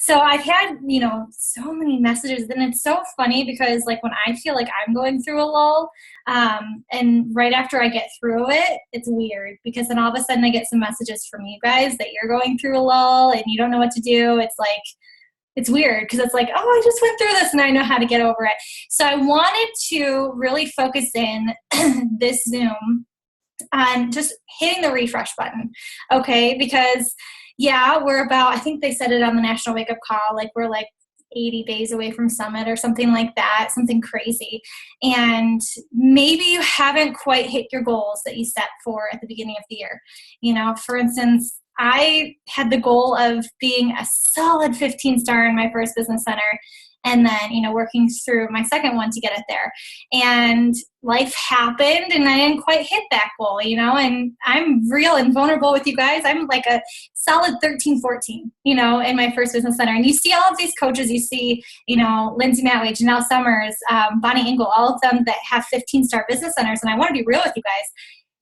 So I've had, so many messages, and it's so funny because like when I feel like I'm going through a lull, and right after I get through it, it's weird because then all of a sudden I get some messages from you guys that you're going through a lull and you don't know what to do. It's like, it's weird because it's like, oh, I just went through this and I know how to get over it. So I wanted to really focus in this Zoom on just hitting the refresh button, okay? Because, yeah, we're about, I think they said it on the National Wake Up Call, like we're like 80 days away from Summit or something like that, something crazy. And maybe you haven't quite hit your goals that you set for at the beginning of the year. For instance, I had the goal of being a solid 15-star in my first business center, and then, working through my second one to get it there. And life happened and I didn't quite hit that goal, and I'm real and vulnerable with you guys. I'm like a solid 13, 14, in my first business center. And you see all of these coaches, you see, Lindsay Matway, Janelle Summers, Bonnie Engel, all of them that have 15-star business centers. And I want to be real with you guys.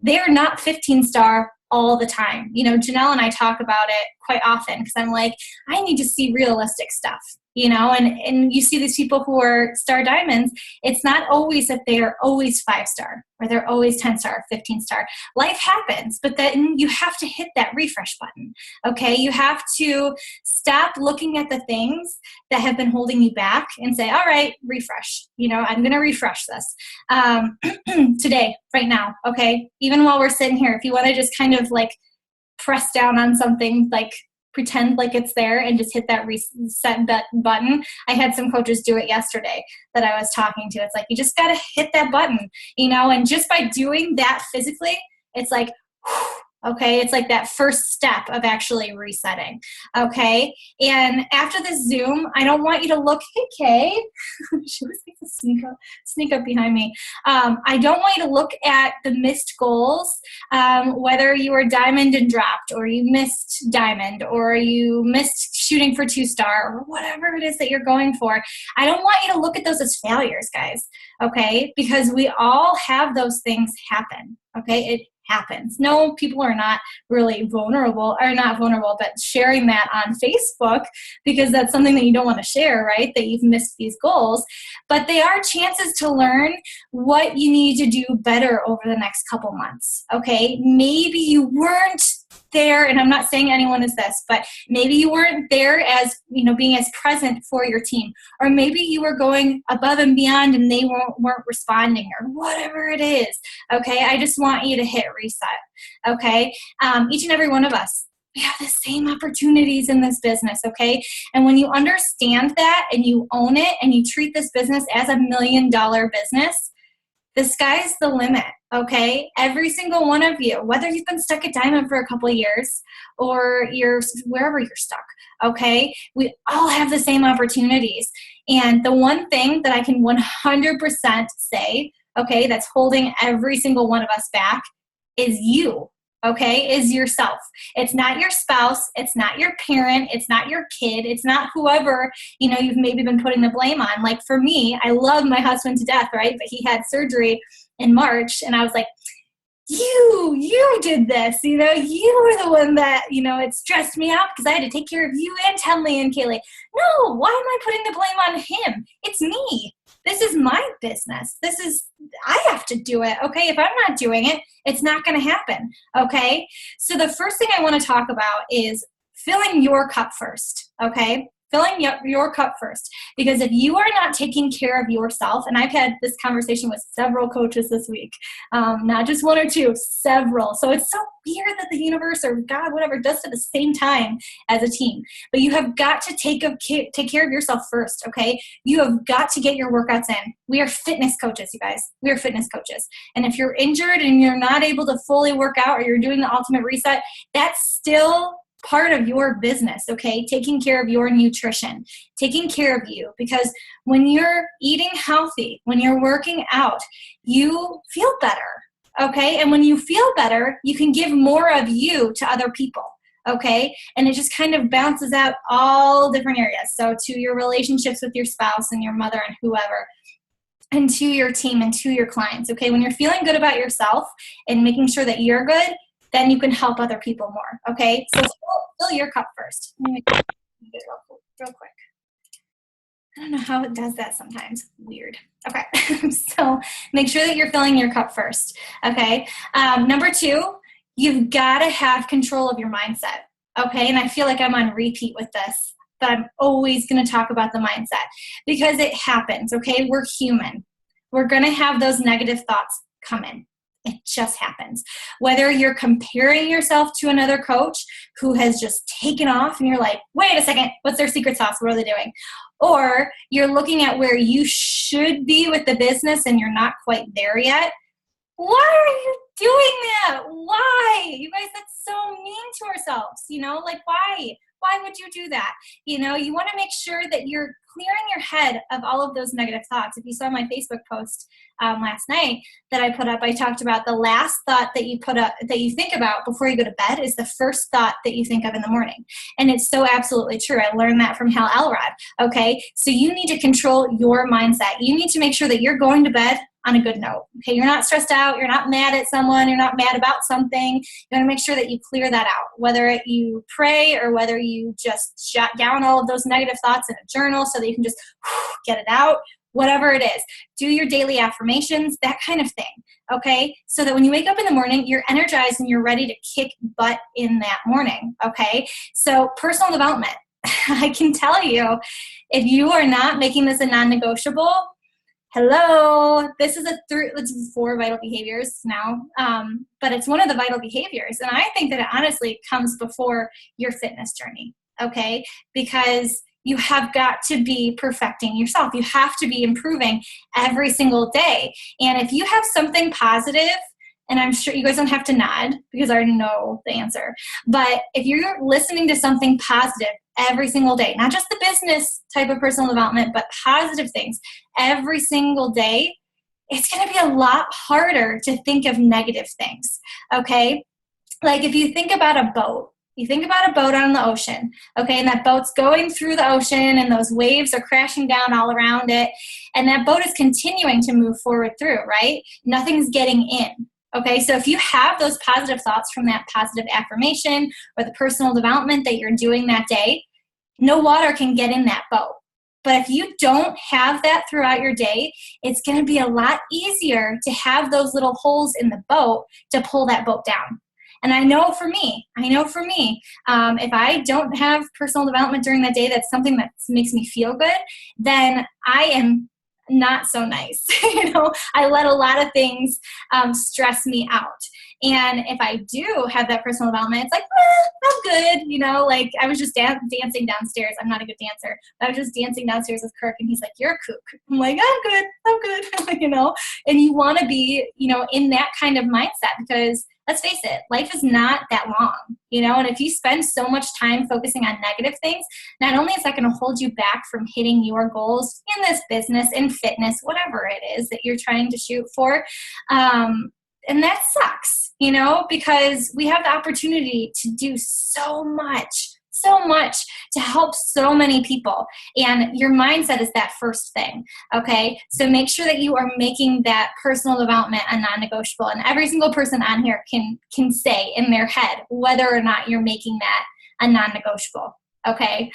They are not 15-star all the time. Janelle and I talk about it quite often because I'm like, I need to see realistic stuff, and you see these people who are star diamonds. It's not always that they are always 5-star or they're always 10-star, 15-star. Life happens, but then you have to hit that refresh button, okay? You have to stop looking at the things that have been holding you back and say, all right, refresh. I'm going to refresh this today, right now, okay? Even while we're sitting here, if you want to just kind of like press down on something, like pretend like it's there and just hit that reset button. I had some coaches do it yesterday that I was talking to. It's like, you just got to hit that button, and just by doing that physically, it's like, whew, okay, it's like that first step of actually resetting, okay? And after this Zoom, I don't want you to look, hey, Kay. She was like to sneak up behind me. I don't want you to look at the missed goals, whether you were diamond and dropped, or you missed diamond, or you missed shooting for 2-star, or whatever it is that you're going for. I don't want you to look at those as failures, guys, okay? Because we all have those things happen, okay? It happens. No, people are not really vulnerable, or not vulnerable, but sharing that on Facebook because that's something that you don't want to share, right? That you've missed these goals. But they are chances to learn what you need to do better over the next couple months, okay? Maybe you weren't there, and I'm not saying anyone is this, but maybe you weren't there as, being as present for your team, or maybe you were going above and beyond and they weren't responding, or whatever it is, okay? I just want you to hit reset, okay? Each and every one of us, we have the same opportunities in this business, okay? And when you understand that and you own it and you treat this business as $1 million business, the sky's the limit, okay? Every single one of you, whether you've been stuck at diamond for a couple of years or you're wherever you're stuck, okay? We all have the same opportunities. And the one thing that I can 100% say, okay, that's holding every single one of us back is you, okay, is yourself. It's not your spouse. It's not your parent. It's not your kid. It's not whoever, you've maybe been putting the blame on. Like for me, I love my husband to death, right? But he had surgery in March and I was like, you did this, you were the one that, it stressed me out because I had to take care of you and Tenley and Kaylee. No, why am I putting the blame on him? It's me. This is my business. I have to do it, okay? If I'm not doing it, it's not going to happen, okay? So the first thing I want to talk about is filling your cup first, okay? Filling your cup first. Because if you are not taking care of yourself, and I've had this conversation with several coaches this week, not just one or two, several. So it's so weird that the universe or God, whatever, does it at the same time as a team. But you have got to take care of yourself first, okay? You have got to get your workouts in. We are fitness coaches, you guys. We are fitness coaches. And if you're injured and you're not able to fully work out or you're doing the ultimate reset, that's still part of your business, okay? Taking care of your nutrition, taking care of you, because when you're eating healthy, when you're working out, you feel better, okay? And when you feel better, you can give more of you to other people, okay? And it just kind of bounces out all different areas. So to your relationships with your spouse and your mother and whoever, and to your team and to your clients, okay? When you're feeling good about yourself and making sure that you're good, then you can help other people more, okay? So fill your cup first. real quick. I don't know how it does that sometimes. Weird. Okay. So make sure that you're filling your cup first. Okay. Number 2, you've got to have control of your mindset. Okay. And I feel like I'm on repeat with this, but I'm always going to talk about the mindset because it happens. Okay. We're human. We're going to have those negative thoughts come in. It just happens. Whether you're comparing yourself to another coach who has just taken off and you're like, wait a second, what's their secret sauce? What are they doing? Or you're looking at where you should be with the business and you're not quite there yet. Why are you doing that? Why? You guys, that's so mean to ourselves. Like why? Why would you do that? You want to make sure that you're clearing your head of all of those negative thoughts. If you saw my Facebook post last night that I put up, I talked about the last thought that you put up, that you think about before you go to bed is the first thought that you think of in the morning. And it's so absolutely true. I learned that from Hal Elrod. Okay. So you need to control your mindset. You need to make sure that you're going to bed on a good note. Okay. You're not stressed out. You're not mad at someone. You're not mad about something. You want to make sure that you clear that out, whether you pray or whether you just jot down all of those negative thoughts in a journal so that you can just get it out, whatever it is. Do your daily affirmations, that kind of thing. Okay. So that when you wake up in the morning, you're energized and you're ready to kick butt in that morning. Okay. So personal development, I can tell you, if you are not making this a non-negotiable, hello, this is it's 4 vital behaviors now, but it's one of the vital behaviors. And I think that it honestly comes before your fitness journey, okay? Because you have got to be perfecting yourself. You have to be improving every single day. And if you have something positive, and I'm sure you guys don't have to nod because I already know the answer, but if you're listening to something positive every single day, not just the business type of personal development, but positive things every single day, it's going to be a lot harder to think of negative things, okay? Like if you think about a boat, you think about a boat on the ocean, okay, and that boat's going through the ocean and those waves are crashing down all around it, and that boat is continuing to move forward through, right? Nothing's getting in. Okay, so if you have those positive thoughts from that positive affirmation or the personal development that you're doing that day, no water can get in that boat. But if you don't have that throughout your day, it's going to be a lot easier to have those little holes in the boat to pull that boat down. And I know for me, if I don't have personal development during that day, that's something that makes me feel good, then I am not so nice. I let a lot of things stress me out. And if I do have that personal development, it's like, I'm good. Like I was just dancing downstairs. I'm not a good dancer, but I was just dancing downstairs with Kirk and he's like, you're a kook. I'm like, I'm good. And you want to be, in that kind of mindset because let's face it, life is not that long, and if you spend so much time focusing on negative things, not only is that going to hold you back from hitting your goals in this business, in fitness, whatever it is that you're trying to shoot for, and that sucks, because we have the opportunity to do so much to help so many people. And your mindset is that first thing, okay? So make sure that you are making that personal development a non-negotiable. And every single person on here can say in their head whether or not you're making that a non-negotiable, okay?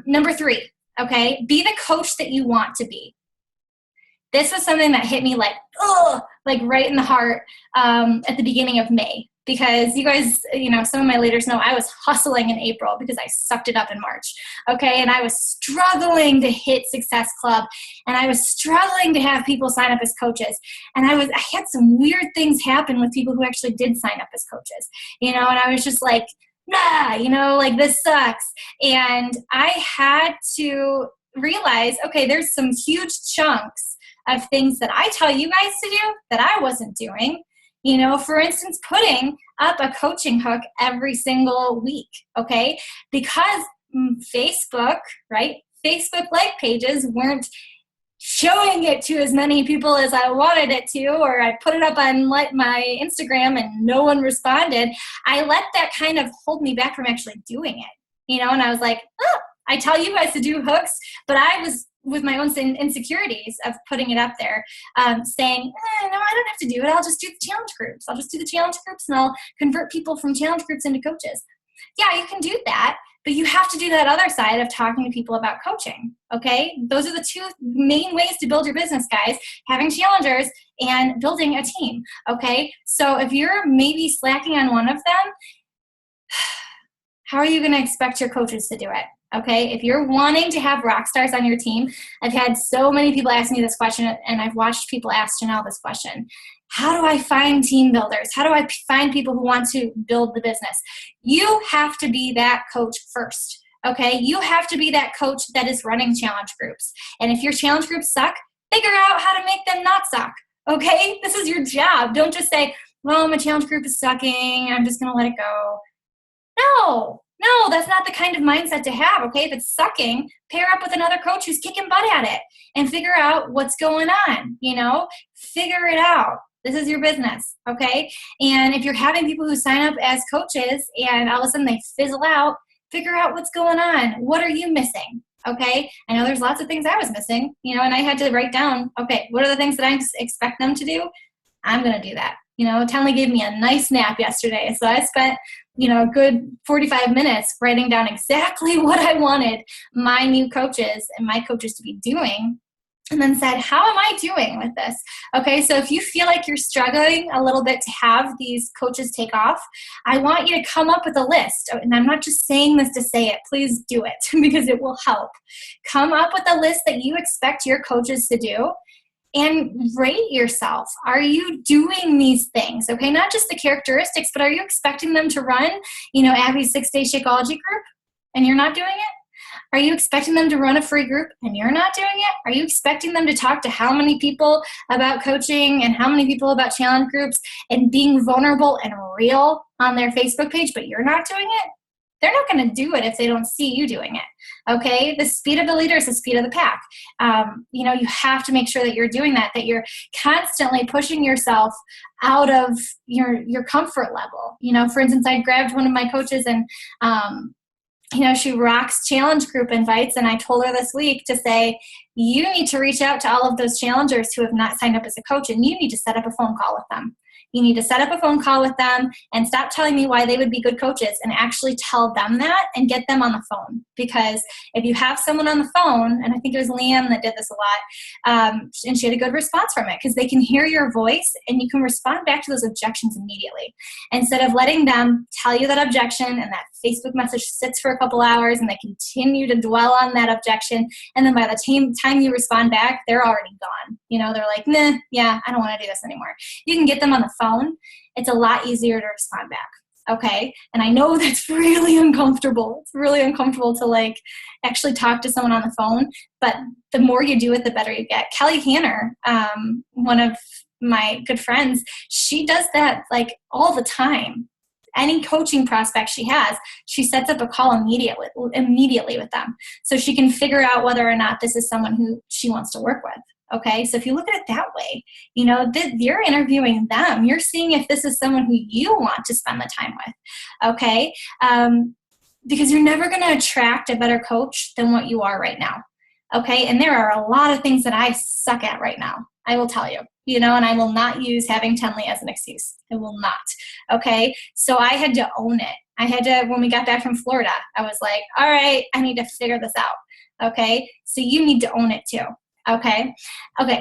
Number 3, okay? Be the coach that you want to be. This was something that hit me like right in the heart at the beginning of May. Because you guys, some of my leaders know I was hustling in April because I sucked it up in March, okay? And I was struggling to hit Success Club, and I was struggling to have people sign up as coaches. And I had some weird things happen with people who actually did sign up as coaches, and I was just like, like this sucks. And I had to realize, okay, there's some huge chunks of things that I tell you guys to do that I wasn't doing. For instance, putting up a coaching hook every single week, okay? Because Facebook, right? Facebook like pages weren't showing it to as many people as I wanted it to, or I put it up on my Instagram and no one responded. I let that kind of hold me back from actually doing it, and I was like, I tell you guys to do hooks, but I was with my own insecurities of putting it up there, saying, no, I don't have to do it. I'll just do the challenge groups. I'll just do the challenge groups and I'll convert people from challenge groups into coaches. Yeah, you can do that, But you have to do that other side of talking to people about coaching, okay? Those are the two main ways to build your business, guys, having challengers and building a team, okay? So if you're maybe slacking on one of them, how are you going to expect your coaches to do it? Okay, if you're wanting to have rock stars on your team, I've had so many people ask me this question, and I've watched people ask Janelle this question. How do I find team builders? How do I find people who want to build the business? You have to be that coach first, okay? You have to be that coach that is running challenge groups. And if your challenge groups suck, figure out how to make them not suck, okay? This is your job. Don't just say, well, my challenge group is sucking, I'm just going to let it go. No, that's not the kind of mindset to have, okay? If it's sucking, pair up with another coach who's kicking butt at it and figure out what's going on, Figure it out. This is your business, okay? And if you're having people who sign up as coaches and all of a sudden they fizzle out, figure out what's going on. What are you missing, okay? I know there's lots of things I was missing, and I had to write down, okay, what are the things that I expect them to do? I'm going to do that. Tenley gave me a nice nap yesterday, so I spent a good 45 minutes writing down exactly what I wanted my new coaches and my coaches to be doing, and then said, how am I doing with this? Okay, so if you feel like you're struggling a little bit to have these coaches take off, I want you to come up with a list. And I'm not just saying this to say it. Please do it because it will help. Come up with a list that you expect your coaches to do. And rate yourself. Are you doing these things? Okay, not just the characteristics, but are you expecting them to run, Abby's 6-day Shakeology group and you're not doing it? Are you expecting them to run a free group and you're not doing it? Are you expecting them to talk to how many people about coaching and how many people about challenge groups and being vulnerable and real on their Facebook page, but you're not doing it? They're not going to do it if they don't see you doing it, okay? The speed of the leader is the speed of the pack. You have to make sure that you're doing that you're constantly pushing yourself out of your comfort level. For instance, I grabbed one of my coaches and, she rocks challenge group invites, and I told her this week to say, you need to reach out to all of those challengers who have not signed up as a coach, and you need to set up a phone call with them. You need to set up a phone call with them and stop telling me why they would be good coaches and actually tell them that and get them on the phone. Because if you have someone on the phone, and I think it was Liam that did this a lot, and she had a good response from it because they can hear your voice and you can respond back to those objections immediately. Instead of letting them tell you that objection and that Facebook message sits for a couple hours and they continue to dwell on that objection, and then by the time you respond back, they're already gone. They're like, nah, yeah, I don't want to do this anymore. You can get them on the phone. It's a lot easier to respond back. Okay. And I know that's really uncomfortable. It's really uncomfortable to actually talk to someone on the phone, but the more you do it, the better you get. Kelly Hanner, one of my good friends, she does that all the time. Any coaching prospect she has, she sets up a call immediately with them so she can figure out whether or not this is someone who she wants to work with. Okay, so if you look at it that way, you're interviewing them. You're seeing if this is someone who you want to spend the time with, okay? Because you're never going to attract a better coach than what you are right now, okay? And there are a lot of things that I suck at right now, I will tell you, and I will not use having Tenley as an excuse. I will not, okay? So I had to own it. I had to, when we got back from Florida, I was like, all right, I need to figure this out, okay? So you need to own it too. Okay,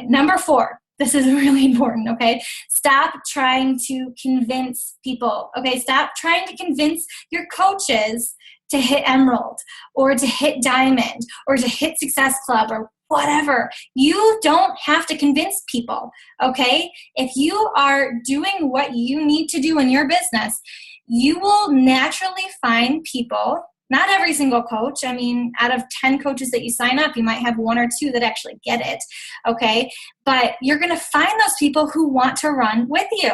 number 4. This is really important, okay? Stop trying to convince people, okay? Stop trying to convince your coaches to hit Emerald or to hit Diamond or to hit Success Club or whatever. You don't have to convince people, okay? If you are doing what you need to do in your business, you will naturally find people. Not every single coach. I mean, out of 10 coaches that you sign up, you might have 1 or 2 that actually get it, okay? But you're going to find those people who want to run with you.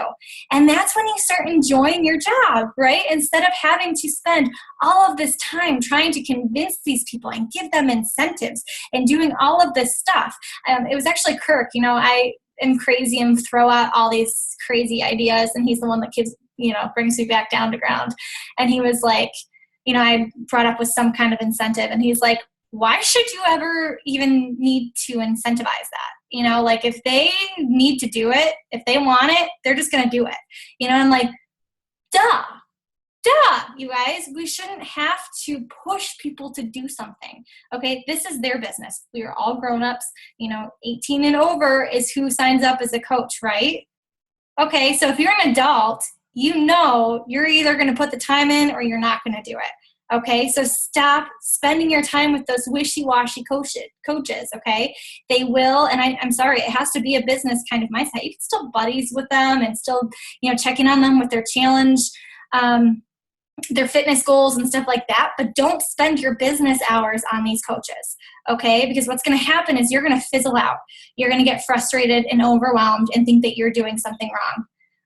And that's when you start enjoying your job, right? Instead of having to spend all of this time trying to convince these people and give them incentives and doing all of this stuff. It was actually Kirk, I am crazy and throw out all these crazy ideas, and he's the one that brings me back down to ground. And he was like, I brought up with some kind of incentive, and he's like, why should you ever even need to incentivize that? If they need to do it, if they want it, they're just going to do it. And I'm like, duh. Duh, you guys, we shouldn't have to push people to do something. Okay, this is their business. We are all grown-ups. 18 and over is who signs up as a coach, right? Okay, so if you're an adult, you're either going to put the time in or you're not going to do it. Okay, so stop spending your time with those wishy-washy coaches, okay? They will, and I'm sorry, it has to be a business kind of mindset. You can still buddies with them and still, checking on them with their challenge, their fitness goals and stuff like that, but don't spend your business hours on these coaches, okay? Because what's going to happen is you're going to fizzle out. You're going to get frustrated and overwhelmed and think that you're doing something wrong,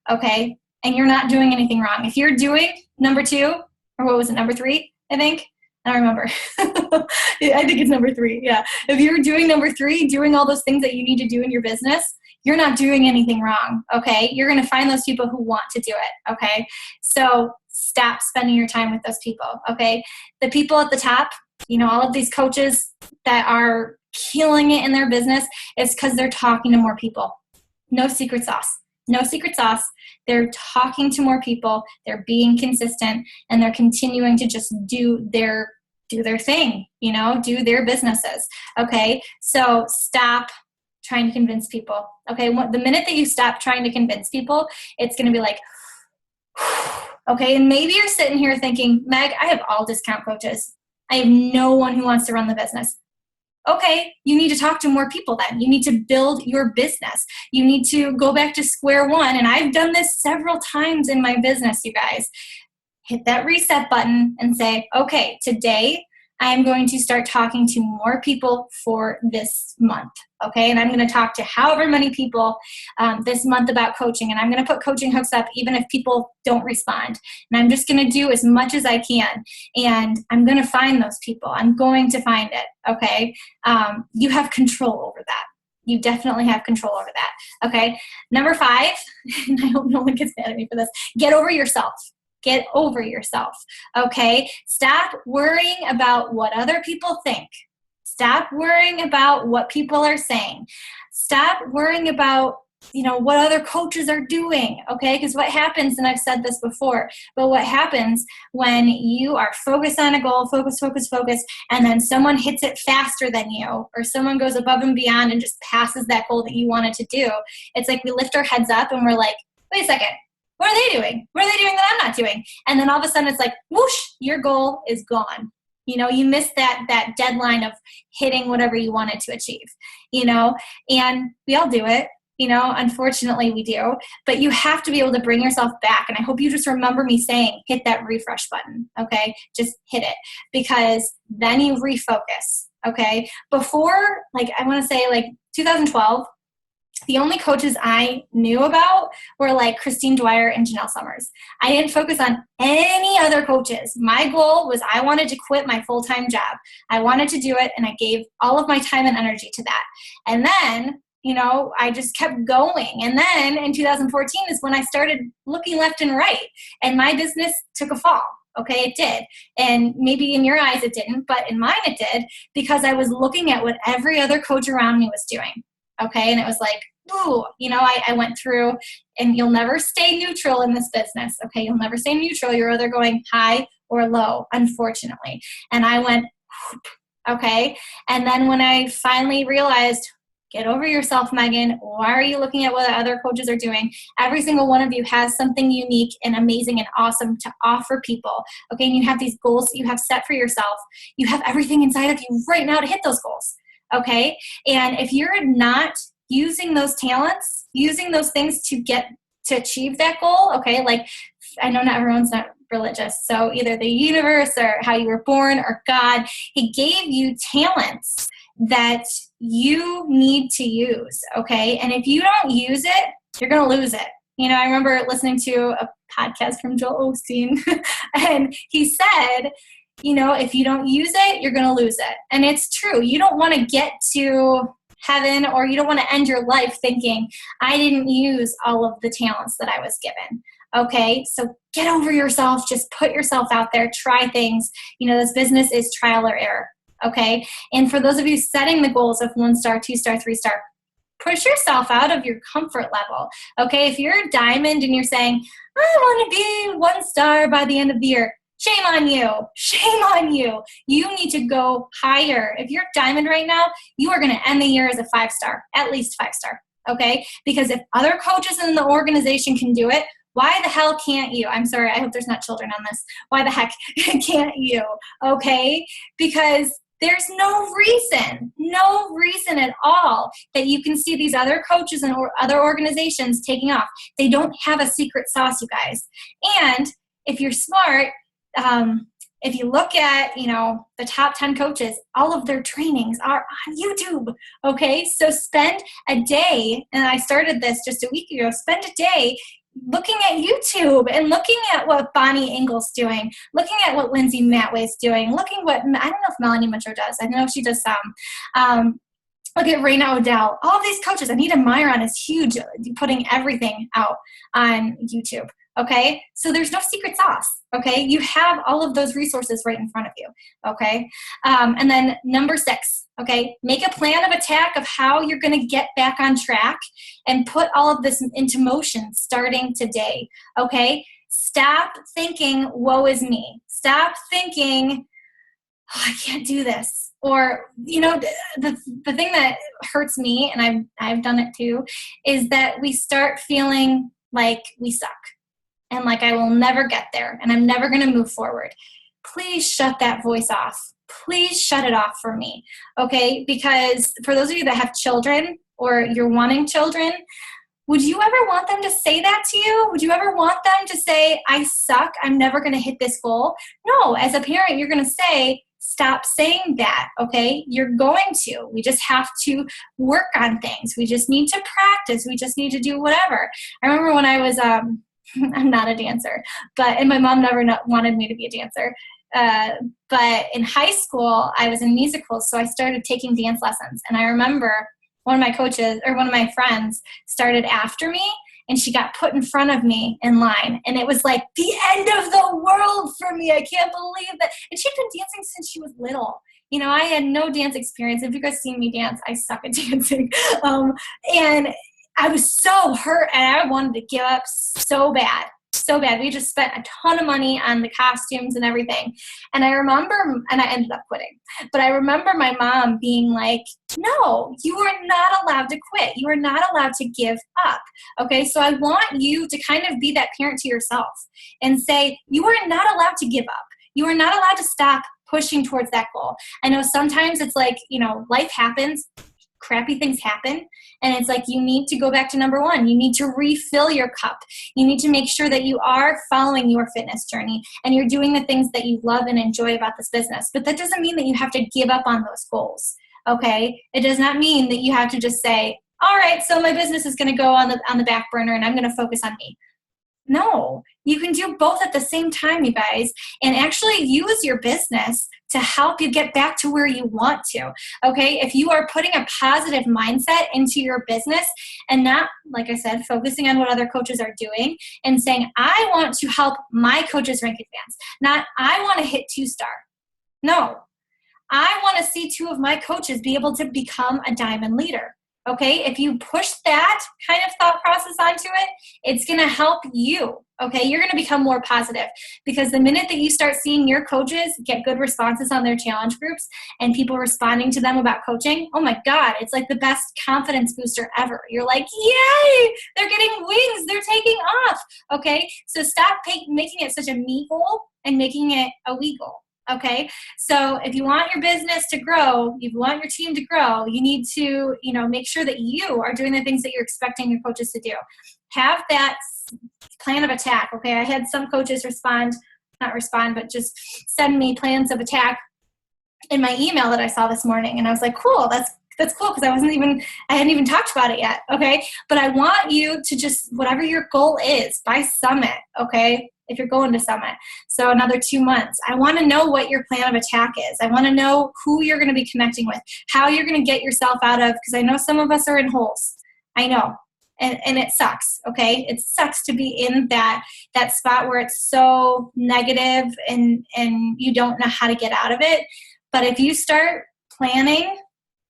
okay? And you're not doing anything wrong. If you're doing number 2, or what was it, number 3, I think? I don't remember. I think it's number 3, yeah. If you're doing number 3, doing all those things that you need to do in your business, you're not doing anything wrong, okay? You're going to find those people who want to do it, okay? So stop spending your time with those people, okay? The people at the top, all of these coaches that are killing it in their business, it's because they're talking to more people. No secret sauce. No secret sauce. They're talking to more people. They're being consistent, and they're continuing to just do their thing, do their businesses, okay? So stop trying to convince people, okay? The minute that you stop trying to convince people, it's going to be like, okay, and maybe you're sitting here thinking, Meg, I have all discount coaches. I have no one who wants to run the business. Okay, you need to talk to more people then. You need to build your business. You need to go back to square one. And I've done this several times in my business, you guys. Hit that reset button and say, okay, today I'm going to start talking to more people for this month, okay? And I'm going to talk to however many people this month about coaching, and I'm going to put coaching hooks up even if people don't respond. And I'm just going to do as much as I can, and I'm going to find those people. I'm going to find it, okay? You have control over that. You definitely have control over that, okay? Number 5, and I hope no one gets mad at me for this, get over yourself. Get over yourself, okay? Stop worrying about what other people think. Stop worrying about what people are saying. Stop worrying about, what other coaches are doing, okay? Because what happens, and I've said this before, but what happens when you are focused on a goal, focus, and then someone hits it faster than you, or someone goes above and beyond and just passes that goal that you wanted to do, it's like we lift our heads up and we're like, wait a second. What are they doing? What are they doing that I'm not doing? And then all of a sudden it's like, whoosh, your goal is gone. You missed that deadline of hitting whatever you wanted to achieve, and we all do it, unfortunately we do, but you have to be able to bring yourself back. And I hope you just remember me saying, hit that refresh button, okay? Just hit it, because then you refocus, okay? Before, I want to say 2012, the only coaches I knew about were Christine Dwyer and Janelle Summers. I didn't focus on any other coaches. My goal was I wanted to quit my full-time job. I wanted to do it, and I gave all of my time and energy to that. And then, I just kept going. And then in 2014 is when I started looking left and right, and my business took a fall. Okay, it did. And maybe in your eyes it didn't, but in mine it did, because I was looking at what every other coach around me was doing. Okay, and it was like, ooh, I went through, and you'll never stay neutral in this business. Okay, you'll never stay neutral. You're either going high or low, unfortunately. And I went, okay. And then when I finally realized, get over yourself, Megan. Why are you looking at what other coaches are doing? Every single one of you has something unique and amazing and awesome to offer people. Okay, and you have these goals that you have set for yourself. You have everything inside of you right now to hit those goals. Okay, and if you're not using those talents, using those things to achieve that goal, okay, I know not everyone's not religious, so either the universe or how you were born or God, he gave you talents that you need to use, okay? And if you don't use it, you're going to lose it. I remember listening to a podcast from Joel Osteen, and he said, if you don't use it, you're going to lose it. And it's true. You don't want to get to heaven, or you don't want to end your life thinking, I didn't use all of the talents that I was given. Okay, so get over yourself. Just put yourself out there. Try things. This business is trial or error. Okay, and for those of you setting the goals of 1-star, 2-star, 3-star, push yourself out of your comfort level. Okay. If you're a diamond and you're saying, I want to be 1-star by the end of the year, shame on you. Shame on you. You need to go higher. If you're diamond right now, you are going to end the year as a 5-star, at least 5-star. Okay. Because if other coaches in the organization can do it, why the hell can't you? I'm sorry. I hope there's not children on this. Why the heck can't you? Okay. Because there's no reason at all that you can see these other coaches and other organizations taking off. They don't have a secret sauce, you guys. And if you're smart, if you look at, the top 10 coaches, all of their trainings are on YouTube. Okay. So spend a day, and I started this just a week ago, spend a day looking at YouTube and looking at what Bonnie Engle's doing, looking at what Lindsay Matway's doing, looking what, I don't know if Melanie Mitchell does. I know she does some. Look at Raina Odell. All of these coaches. Anita Myron is huge, putting everything out on YouTube. Okay. So there's no secret sauce. Okay. You have all of those resources right in front of you. Okay. And then number 6, okay, make a plan of attack of how you're going to get back on track and put all of this into motion starting today. Okay. Stop thinking, woe is me. Stop thinking, oh, I can't do this. Or, the thing that hurts me, and I've done it too, is that we start feeling like we suck. And like, I will never get there and I'm never going to move forward. Please shut that voice off. Please shut it off for me. Okay. Because for those of you that have children or you're wanting children, would you ever want them to say that to you? Would you ever want them to say, I suck, I'm never going to hit this goal? No, as a parent, you're going to say, stop saying that, okay? You're going to. We just have to work on things. We just need to practice. We just need to do whatever. I remember when I was, I'm not a dancer, and my mom never wanted me to be a dancer. But in high school, I was in musicals, so I started taking dance lessons. And I remember one of my coaches, or one of my friends, started after me, and she got put in front of me in line. And it was like the end of the world for me. I can't believe that. And she'd been dancing since she was little. I had no dance experience. If you guys see me dance, I suck at dancing. And I was so hurt, and I wanted to give up so bad. We just spent a ton of money on the costumes and everything. And I remember, and I ended up quitting, but I remember my mom being like, no, you are not allowed to quit. You are not allowed to give up. Okay. So I want you to kind of be that parent to yourself and say, you are not allowed to give up. You are not allowed to stop pushing towards that goal. I know sometimes it's like, life happens. Crappy things happen, and it's like you need to go back to number 1. You need to refill your cup. You need to make sure that you are following your fitness journey and you're doing the things that you love and enjoy about this business. But that doesn't mean that you have to give up on those goals. Okay? It does not mean that you have to just say, all right, so my business is going to go on the back burner and I'm going to focus on me. No, you can do both at the same time, you guys, and actually use your business to help you get back to where you want to. Okay. If you are putting a positive mindset into your business and not, like I said, focusing on what other coaches are doing and saying, I want to help my coaches rank advance, not I want to hit 2-star. No, I want to see 2 of my coaches be able to become a diamond leader. Okay, if you push that kind of thought process onto it, it's going to help you. Okay, you're going to become more positive, because the minute that you start seeing your coaches get good responses on their challenge groups and people responding to them about coaching, oh my God, it's like the best confidence booster ever. You're like, yay, they're getting wings, they're taking off. Okay, so stop making it such a me goal and making it a we goal. Okay, so if you want your business to grow, you want your team to grow, you need to, make sure that you are doing the things that you're expecting your coaches to do. Have that plan of attack. Okay, I had some coaches but just send me plans of attack in my email that I saw this morning, and I was like, cool, that's cool, because I hadn't even talked about it yet. Okay, but I want you to just, whatever your goal is by Summit. Okay, if you're going to Summit, so another 2 months, I want to know what your plan of attack is. I want to know who you're going to be connecting with, how you're going to get yourself out of, because I know some of us are in holes. I know. And it sucks. Okay. It sucks to be in that spot where it's so negative and you don't know how to get out of it. But if you start planning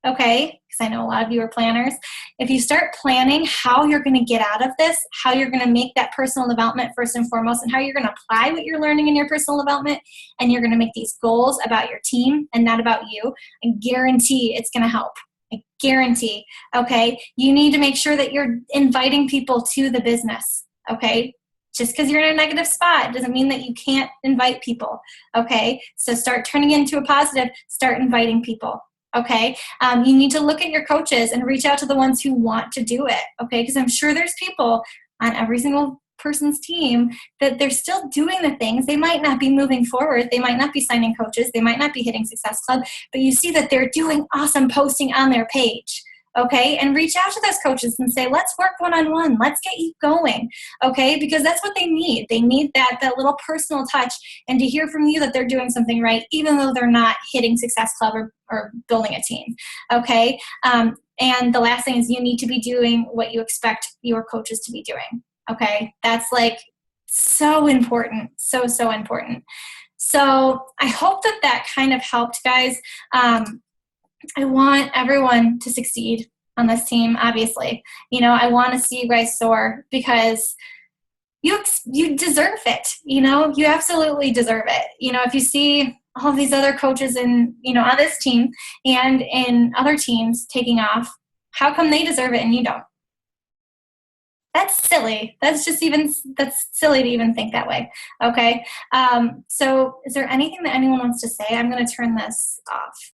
okay, because I know a lot of you are planners, if you start planning how you're going to get out of this, how you're going to make that personal development first and foremost, and how you're going to apply what you're learning in your personal development, and you're going to make these goals about your team and not about you, I guarantee it's going to help. I guarantee, okay? You need to make sure that you're inviting people to the business, okay? Just because you're in a negative spot doesn't mean that you can't invite people, okay? So start turning it into a positive, start inviting people, okay? You need to look at your coaches and reach out to the ones who want to do it, okay? Because I'm sure there's people on every single person's team that they're still doing the things. They might not be moving forward. They might not be signing coaches. They might not be hitting Success Club, but you see that they're doing awesome posting on their page. Okay, and reach out to those coaches and say, let's work one-on-one. Let's get you going, okay? Because that's what they need. They need that little personal touch and to hear from you that they're doing something right, even though they're not hitting Success Club or building a team, okay? And the last thing is you need to be doing what you expect your coaches to be doing, okay? That's like so important, so, so important. So I hope that kind of helped, guys. I want everyone to succeed on this team, obviously. You know, I want to see you guys soar because you deserve it. You know, you absolutely deserve it. You know, if you see all of these other coaches in, you know, on this team and in other teams taking off, how come they deserve it and you don't? That's silly. That's silly to even think that way. Okay. So is there anything that anyone wants to say? I'm going to turn this off.